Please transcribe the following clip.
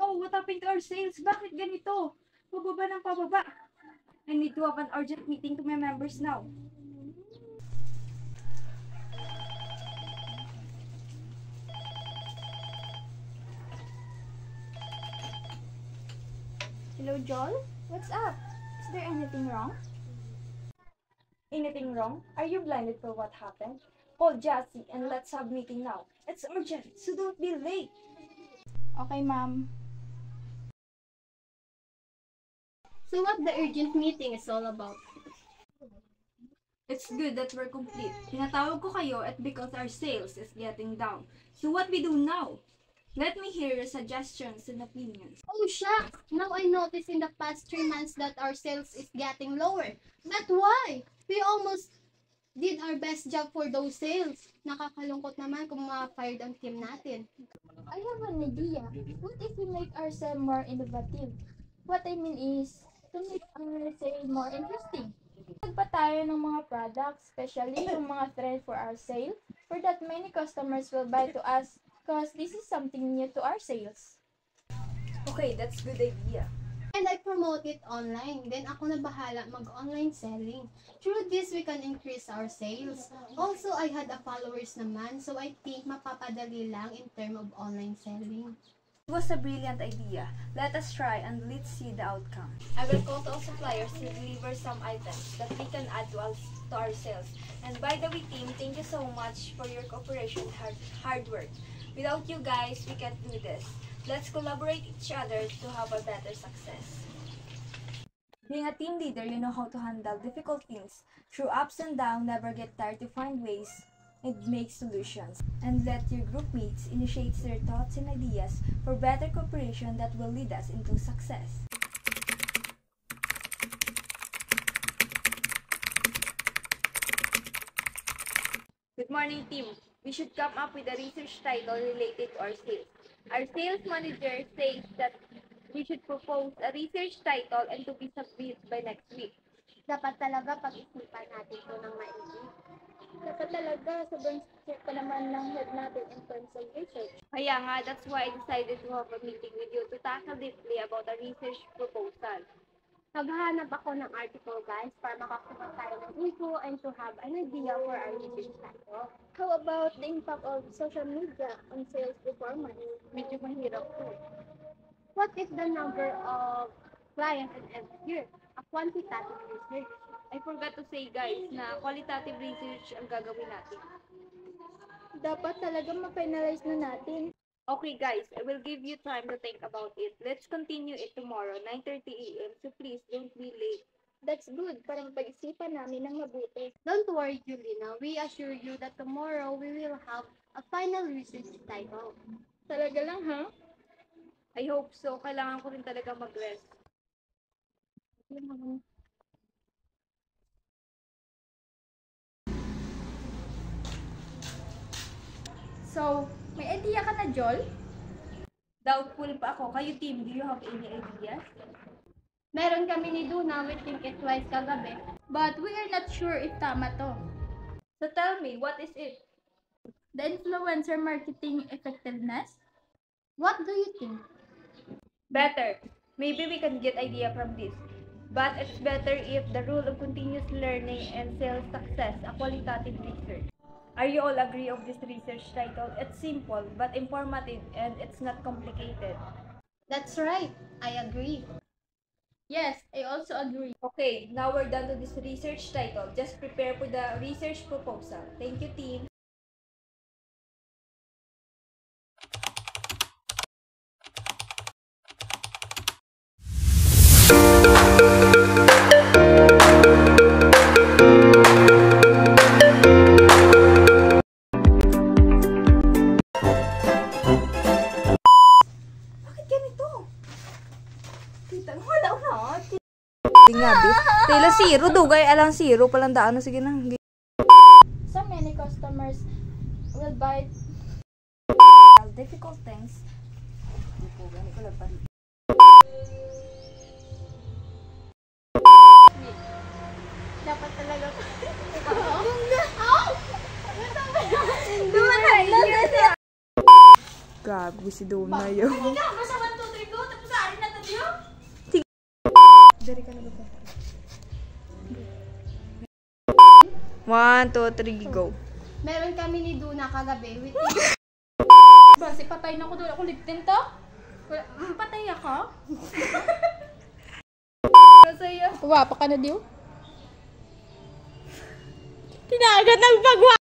Oh, what happened to our sales? Bakit ganito? Pababa ng pababa. I need to have an urgent meeting to my members now. Hello, Joel? What's up? Is there anything wrong? Anything wrong? Are you blinded for what happened? Call Jassy and let's have meeting now. It's urgent, so don't be late. Okay, ma'am. So what the urgent meeting is all about? It's good that we're complete. Tinatawag ko kayo at because our sales is getting down. So what we do now? Let me hear your suggestions and opinions. Oh shucks! Now I noticed in the past 3 months that our sales is getting lower. But why? We almost did our best job for those sales. Nakakalungkot naman kung ma-fired ang team natin. I have an idea. What if we make our sale more innovative? What I mean is, to make our sale more interesting. Nagpa tayo ng mga products, especially yung mga trend for our sale, for that many customers will buy to us because this is something new to our sales. Okay, that's good idea. And I promote it online. Then ako na bahala mag-online selling. Through this, we can increase our sales. Also, I had a followers naman, so I think mapapadali lang in term of online selling. It was a brilliant idea. Let us try and let's see the outcome. I will call to all suppliers to deliver some items that we can add to our sales. And by the way, team, thank you so much for your cooperation and hard work. Without you guys, we can't do this. Let's collaborate each other to have a better success. Being a team leader, you know how to handle difficult things. Through ups and downs, never get tired to find ways and make solutions. And let your group mates initiate their thoughts and ideas for better cooperation that will lead us into success. Good morning, team. We should come up with a research title related to our sales. Our sales manager says that we should propose a research title and to be submitted by next week. Dapat talaga pag-isipan natin ito ng maigi. Dapat talaga, sobrang strict pa naman ng head natin in terms of research. Kaya nga, that's why I decided to have a meeting with you to tackle deeply about a research proposal. Naghahanap ako ng article guys para makakuha tayo ng info and to have an idea for our research title. How about the impact of social media on sales performance? Medyo mahirap po. What is the number of clients in every year? A quantitative research. I forgot to say guys na qualitative research ang gagawin natin. Dapat talaga ma-finalize na natin. Okay guys, I will give you time to think about it. Let's continue it tomorrow, 9:30 a.m. So please don't be late. That's good, para mapag-isipan namin ng mabuti. Don't worry, Julina. We assure you that tomorrow we will have a final research title. Talaga lang, ha? I hope so. Kailangan ko rin talaga mag-rest. So, may idea ka na, Joel? Doubtful pa ako. Kayo team, do you have any ideas? Meron kami ni Duna, we think it twice kagabi. But we are not sure if tama to. So tell me, what is it? The influencer marketing effectiveness? What do you think? Better. Maybe we can get idea from this. But it's better if the rule of continuous learning and sales success, a qualitative research. Are you all agree of this research title? It's simple but informative and it's not complicated. That's right. I agree. Yes, I also agree. Okay, now we're done to this research title. Just prepare for the research proposal. Thank you, team. Wala na. Tingabi. Tila zero, dugay alang zero palang daan. Sige na. So many customers will buy Difficult things. dapat talaga Gabi si Dona yun. basta 1, 2, 3 go tapos ari na tayo. Dari ka na ba? 1, 2, 3, go. Meron kami ni Duna kagabi with Basi patay na ko doon ako liptin to. Patay ako. Masaya. Wapa ka na diyo. Tinagat ng pagwa.